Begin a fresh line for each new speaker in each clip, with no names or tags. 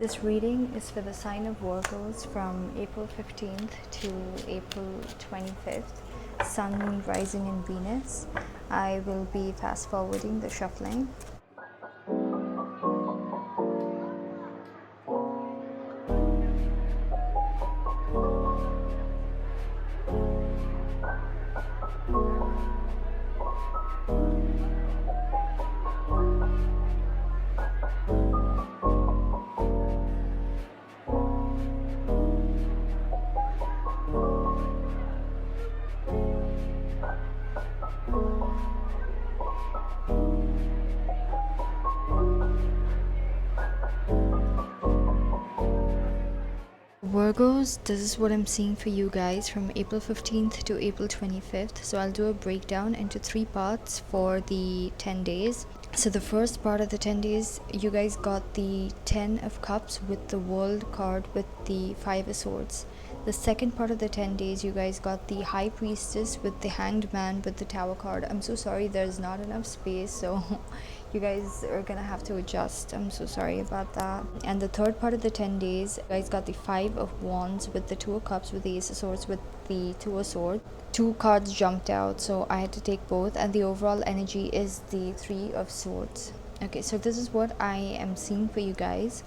This reading is for the sign of Virgos from April 15th to April 25th, Sun, Moon, Rising, and Venus. I will be fast forwarding the shuffling. Virgos, this is what I'm seeing for you guys from April 15th to April 25th. So I'll do a breakdown into 3 parts for the 10 days. So the first part of the 10 days, you guys got the 10 of Cups with the World card with the 5 of Swords. The second part of the 10 days, you guys got the High Priestess with the Hanged Man with the Tower card. I'm so sorry, there's not enough space, so you guys are gonna have to adjust. I'm so sorry about that. And the third part of the 10 days, you guys got the 5 of Wands with the 2 of Cups with the Ace of Swords with the 2 of Swords. 2 cards jumped out, so I had to take both, and the overall energy is the 3 of Swords. Okay, so this is what I am seeing for you guys.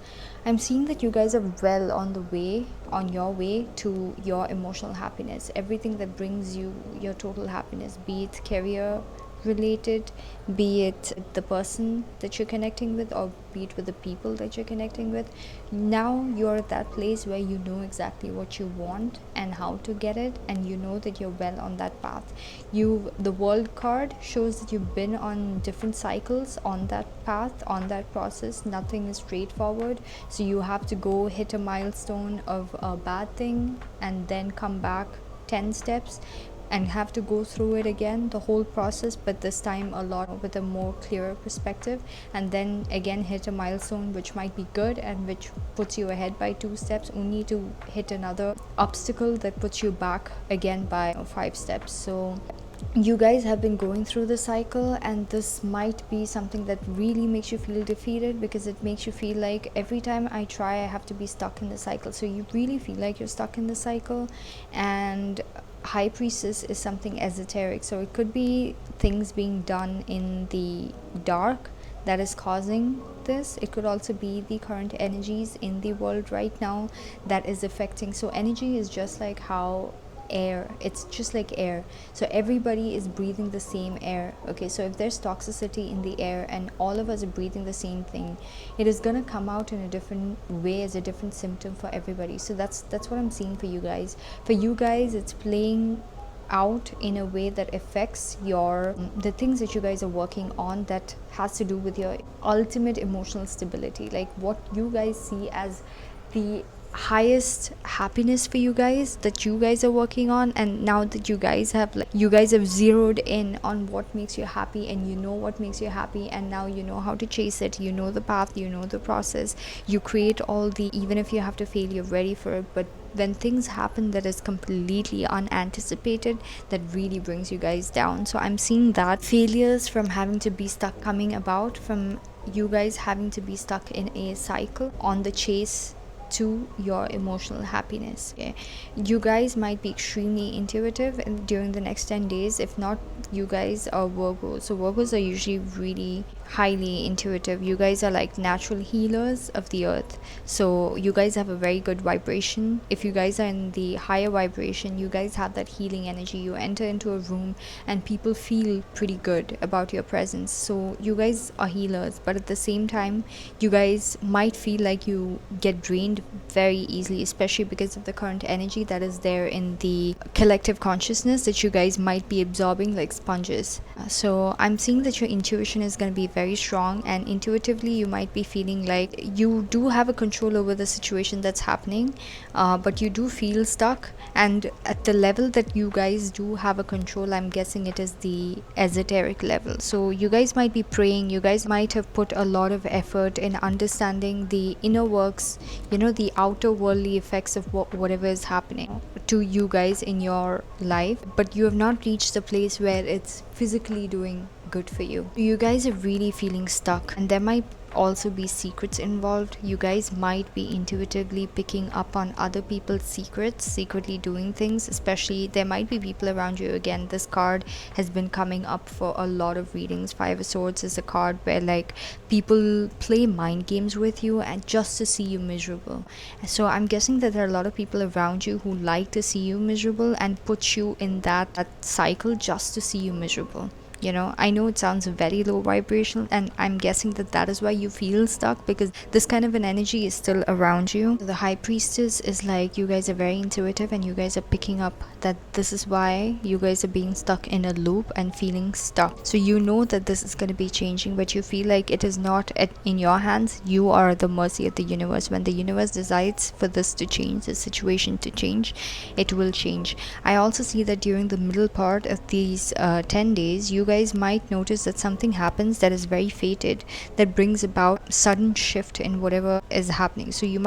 I'm seeing that you guys are well on your way to your emotional happiness. Everything that brings you your total happiness, be it career related, be it the person that you're connecting with, or be it with the people that you're connecting with. Now you're at that place where you know exactly what you want and how to get it, and you know that you're well on that path. The World card shows that you've been on different cycles on that path, on that process. Nothing is straightforward, so you have to go hit a milestone of a bad thing and then come back 10 steps and have to go through it again, the whole process, but this time a lot with a more clearer perspective, and then again hit a milestone which might be good and which puts you ahead by 2 steps, only to hit another obstacle that puts you back again by 5 steps. So you guys have been going through the cycle, and this might be something that really makes you feel defeated, because it makes you feel like every time I try I have to be stuck in the cycle. So you really feel like you're stuck in the cycle. And High Priestess is something esoteric, so it could be things being done in the dark that is causing this. It could also be the current energies in the world right now that is affecting. So energy is just like how air, it's just like air, so everybody is breathing the same air. Okay, so if there's toxicity in the air and all of us are breathing the same thing, it is gonna come out in a different way as a different symptom for everybody. So that's what I'm seeing for you guys. For you guys, it's playing out in a way that affects the things that you guys are working on, that has to do with your ultimate emotional stability, like what you guys see as the highest happiness for you guys that you guys are working on. And now that you guys have zeroed in on what makes you happy, and you know what makes you happy, and now you know how to chase it, you know the path, you know the process, you create all the, even if you have to fail, you're ready for it. But when things happen that is completely unanticipated, that really brings you guys down. So I'm seeing that failures from having to be stuck coming about from you guys having to be stuck in a cycle on the chase to your emotional happiness. Okay, you guys might be extremely intuitive during the next 10 days. If not, you guys are Virgos. So Virgos are usually really highly intuitive. You guys are like natural healers of the earth, so you guys have a very good vibration. If you guys are in the higher vibration, you guys have that healing energy. You enter into a room and people feel pretty good about your presence. So you guys are healers, but at the same time you guys might feel like you get drained very easily, especially because of the current energy that is there in the collective consciousness that you guys might be absorbing like sponges. So I'm seeing that your intuition is going to be very strong, and intuitively you might be feeling like you do have a control over the situation that's happening, but you do feel stuck. And at the level that you guys do have a control, I'm guessing it is the esoteric level. So you guys might be praying, you guys might have put a lot of effort in understanding the inner works, the outer worldly effects of whatever is happening to you guys in your life, but you have not reached the place where it's physically doing good for you. You guys are really feeling stuck, and there might also be secrets involved. You guys might be intuitively picking up on other people's secrets, secretly doing things. Especially there might be people around you. Again, this card has been coming up for a lot of readings. Five of Swords is a card where like people play mind games with you and just to see you miserable. So I'm guessing that there are a lot of people around you who like to see you miserable and put you in that cycle just to see you miserable. You know, I know it sounds very low vibrational, and I'm guessing that that is why you feel stuck, because this kind of an energy is still around you. The High Priestess is like, you guys are very intuitive and you guys are picking up that this is why you guys are being stuck in a loop and feeling stuck. So you know that this is going to be changing, but you feel like it is not in your hands. You are at the mercy of the universe. When the universe decides for this to change, the situation to change, it will change. I also see that during the middle part of these 10 days, you guys might notice that something happens that is very fated, that brings about sudden shift in whatever is happening. So you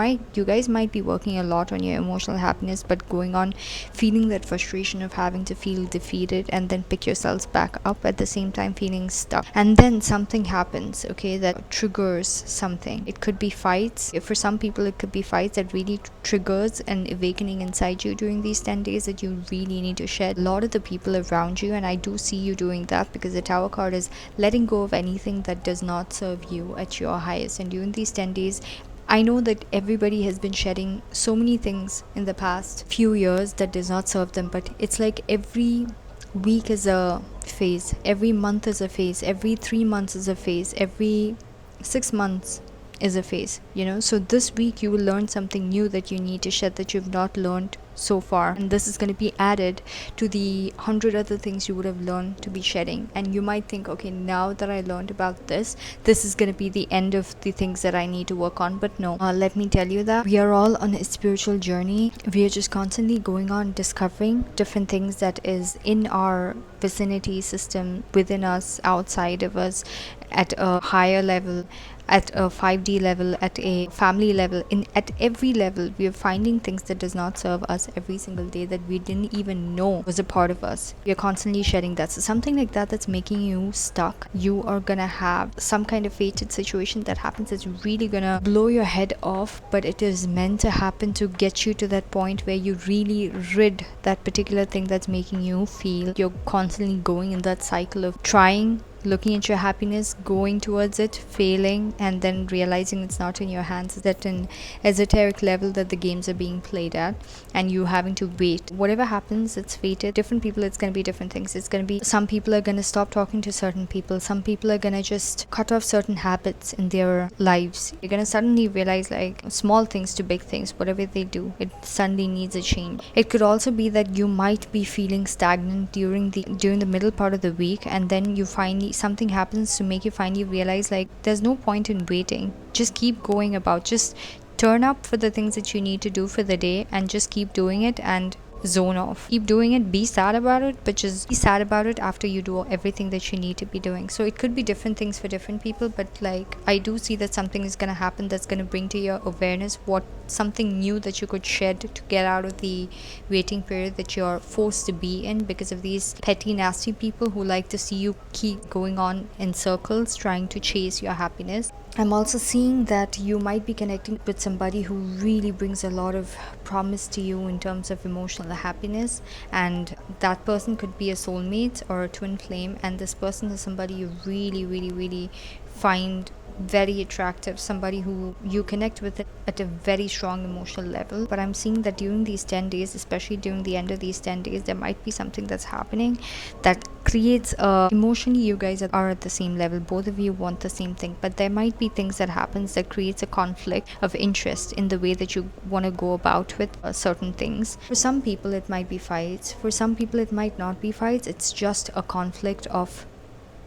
guys might be working a lot on your emotional happiness, but going on feeling that frustration of having to feel defeated and then pick yourselves back up, at the same time feeling stuck. And then something happens, okay, that triggers something. It could be fights. For some people it could be fights that really triggers an awakening inside you during these 10 days that you really need to shed a lot of the people around you. And I do see you doing that, because the Tower card is letting go of anything that does not serve you at your highest. And during these 10 days, I know that everybody has been shedding so many things in the past few years that does not serve them, but it's like every week is a phase, every month is a phase, every 3 months is a phase, every 6 months is a phase, you know. So this week you will learn something new that you need to shed, that you've not learned so far, and this is going to be added to the 100 other things you would have learned to be shedding. And you might think, okay, now that I learned about this is going to be the end of the things that I need to work on. But no, let me tell you that we are all on a spiritual journey. We are just constantly going on discovering different things that is in our vicinity system, within us, outside of us, at a higher level, at a 5D level, at a family level, at every level. We are finding things that does not serve us every single day, that we didn't even know was a part of us. We are constantly shedding that. So something like that's making you stuck. You are gonna have some kind of fated situation that happens that's really gonna blow your head off, but it is meant to happen to get you to that point where you really rid that particular thing that's making you feel you're constantly going in that cycle of trying, looking at your happiness, going towards it, failing, and then realizing it's not in your hands. Is at an esoteric level that the games are being played at, and you having to wait. Whatever happens, it's fated. Different people, it's going to be different things. It's going to be, some people are going to stop talking to certain people. Some people are going to just cut off certain habits in their lives. You're going to suddenly realize, like, small things to big things, whatever they do, it suddenly needs a change. It could also be that you might be feeling stagnant during the middle part of the week, and then you finally, something happens to make you finally realize, like, there's no point in waiting. Just keep going about. Just turn up for the things that you need to do for the day and just keep doing it and zone off. Keep doing it. Be sad about it, but just be sad about it after you do everything that you need to be doing. So it could be different things for different people, but like, I do see that something is going to happen that's going to bring to your awareness what something new that you could shed to get out of the waiting period that you're forced to be in because of these petty, nasty people who like to see you keep going on in circles trying to chase your happiness. I'm also seeing that you might be connecting with somebody who really brings a lot of promise to you in terms of emotional happiness, and that person could be a soulmate or a twin flame, and this person is somebody you really find very attractive, somebody who you connect with at a very strong emotional level. But I'm seeing that during these 10 days, especially during the end of these 10 days, there might be something that's happening that creates emotionally you guys are at the same level, both of you want the same thing, but there might be things that happens that creates a conflict of interest in the way that you want to go about with certain things. For some people it might be fights, for some people it might not be fights, it's just a conflict of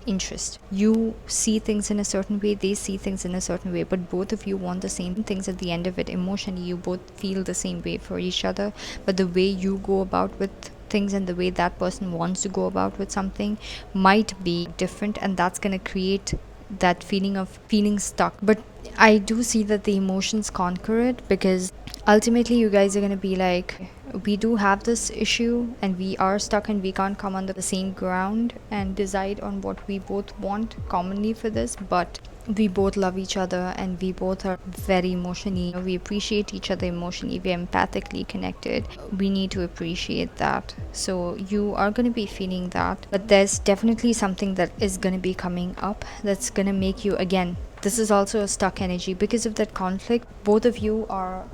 interest. You see things in a certain way, they see things in a certain way, but both of you want the same things at the end of it. Emotionally you both feel the same way for each other, but the way you go about with things and the way that person wants to go about with something might be different, and that's going to create that feeling of feeling stuck. But I do see that the emotions conquer it, because ultimately you guys are going to be like, we do have this issue and we are stuck and we can't come on the same ground and decide on what we both want commonly for this, but we both love each other and we both are very emotionally, we appreciate each other emotionally, we're empathically connected. We need to appreciate that. So you are going to be feeling that, but there's definitely something that is going to be coming up that's going to make you, again, this is also a stuck energy because of that conflict. Both of you are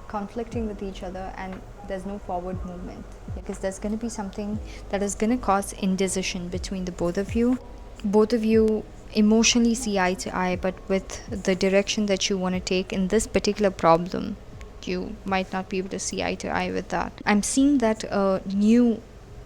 conflicting with each other and there's no forward movement, because there's going to be something that is going to cause indecision between the both of you. Both of you emotionally see eye to eye, but with the direction that you want to take in this particular problem, you might not be able to see eye to eye with that. I'm seeing that a new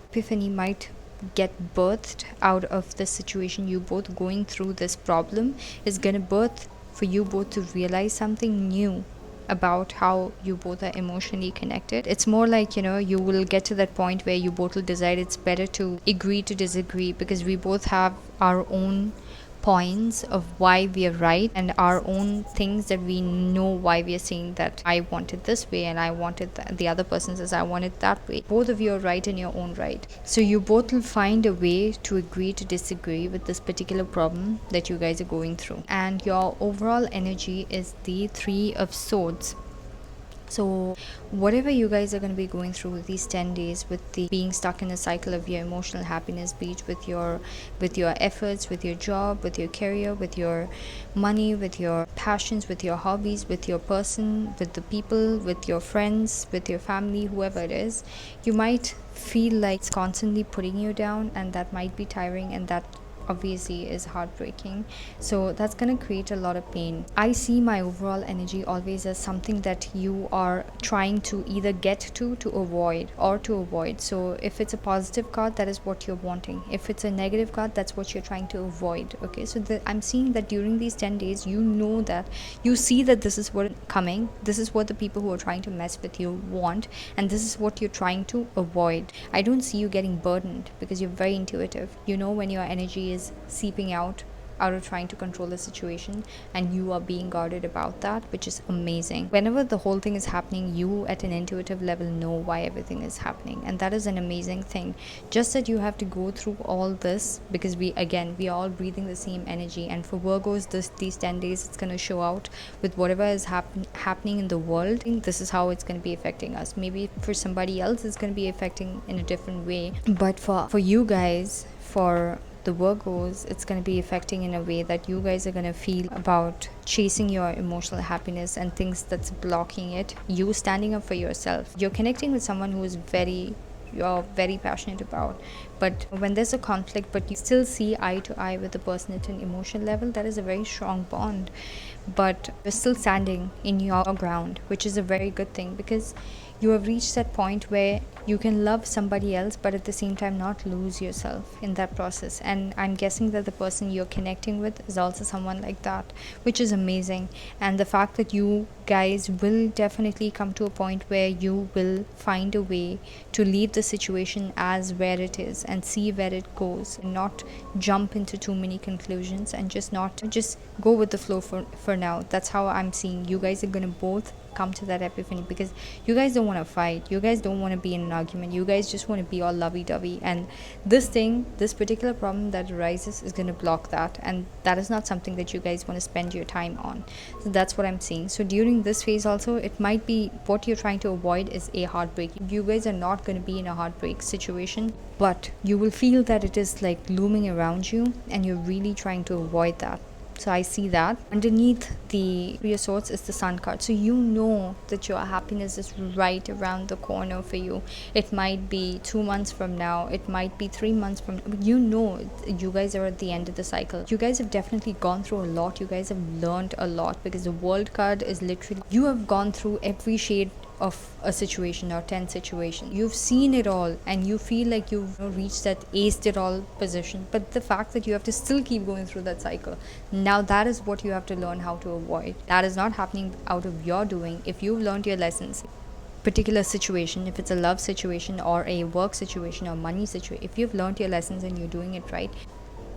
epiphany might get birthed out of this situation. You both going through this problem is going to birth for you both to realize something new about how you both are emotionally connected. It's more like, you will get to that point where you both will decide it's better to agree to disagree, because we both have our own points of why we are right and our own things that we know why we are saying that I want it this way and I wanted the other person says I want it that way. Both of you are right in your own right. So you both will find a way to agree to disagree with this particular problem that you guys are going through. And your overall energy is the Three of Swords. So whatever you guys are going to be going through these 10 days, with the being stuck in a cycle of your emotional happiness, be it with your efforts, with your job, with your career, with your money, with your passions, with your hobbies, with your person, with the people, with your friends, with your family, whoever it is, you might feel like it's constantly putting you down, and that might be tiring, and that obviously is heartbreaking. So that's going to create a lot of pain. I see my overall energy always as something that you are trying to either get to avoid. So if it's a positive card, that is what you're wanting. If it's a negative card, that's what you're trying to avoid. Okay, so I'm seeing that during these 10 days, that you see that this is what coming, this is what the people who are trying to mess with you want, and this is what you're trying to avoid. I don't see you getting burdened, because you're very intuitive. You know when your energy is seeping out of trying to control the situation, and you are being guarded about that, which is amazing. Whenever the whole thing is happening, you at an intuitive level know why everything is happening, and that is an amazing thing. Just that you have to go through all this, because we are all breathing the same energy. And for Virgos, these 10 days, it's going to show out with whatever is happening in the world. This is how it's going to be affecting us. Maybe for somebody else it's going to be affecting in a different way, but for you guys, for the Virgos, it's going to be affecting in a way that you guys are going to feel about chasing your emotional happiness and things that's blocking it. You standing up for yourself. You're connecting with someone who is you're very passionate about, but when there's a conflict but you still see eye to eye with the person at an emotional level, that is a very strong bond. But you're still standing in your ground, which is a very good thing, because you have reached that point where you can love somebody else but at the same time not lose yourself in that process. And I'm guessing that the person you're connecting with is also someone like that, which is amazing. And the fact that you guys will definitely come to a point where you will find a way to leave the situation as where it is and see where it goes, and not jump into too many conclusions, and just go with the flow for now. That's how I'm seeing you guys are going to both come to that epiphany, because you guys don't want to fight, you guys don't want to be in an argument, you guys just want to be all lovey-dovey. And this particular problem that arises is going to block that, and that is not something that you guys want to spend your time on. So that's what I'm seeing. So during this phase also, it might be what you're trying to avoid is a heartbreak. You guys are not going to be in a heartbreak situation, but you will feel that it is like looming around you, and you're really trying to avoid that. So I see that underneath the Three of Swords is the Sun card. So you know that your happiness is right around the corner for you. It might be 2 months from now, it might be 3 months from now. You guys are at the end of the cycle. You guys have definitely gone through a lot. You guys have learned a lot, because the World card is literally, you have gone through every shade of a situation or 10 situation. You've seen it all, and you feel like you've reached that aced it all position. But the fact that you have to still keep going through that cycle, now that is what you have to learn how to avoid. That is not happening out of your doing. If you've learned your lessons, particular situation, if it's a love situation or a work situation or money situation, if you've learned your lessons and you're doing it right,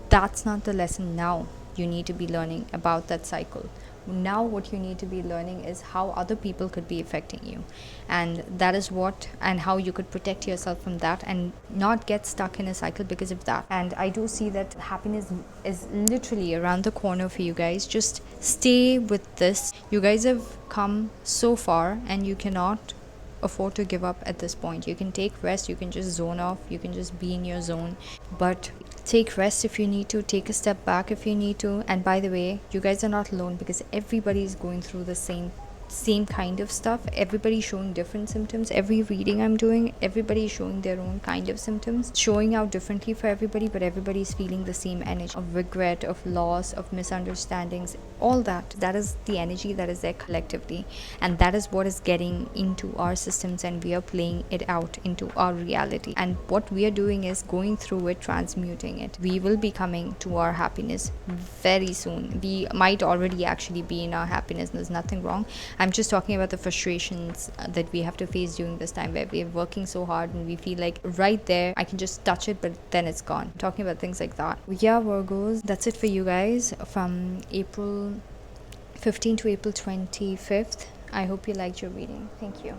that's not the lesson now you need to be learning about that cycle. Now what you need to be learning is how other people could be affecting you, and that is what, and how you could protect yourself from that and not get stuck in a cycle because of that. And I do see that happiness is literally around the corner for you guys. Just stay with this. You guys have come so far and you cannot afford to give up at this point. You can take rest, you can just zone off, you can just be in your zone, but take rest if you need to, take a step back if you need to. And by the way, you guys are not alone, because everybody's going through the same kind of stuff. Everybody's showing different symptoms. Every reading I'm doing, everybody's showing their own kind of symptoms, showing out differently for everybody, but everybody's feeling the same energy of regret, of loss, of misunderstandings, all that. That is the energy that is there collectively, and that is what is getting into our systems, and we are playing it out into our reality. And what we are doing is going through it, transmuting it. We will be coming to our happiness very soon. We might already actually be in our happiness. There's nothing wrong. I'm just talking about the frustrations that we have to face during this time, where we're working so hard and we feel like right there I can just touch it, but then it's gone. I'm talking about things like that. Yeah, Virgos, that's it for you guys from April 15th to April 25th. I hope you liked your reading. Thank you.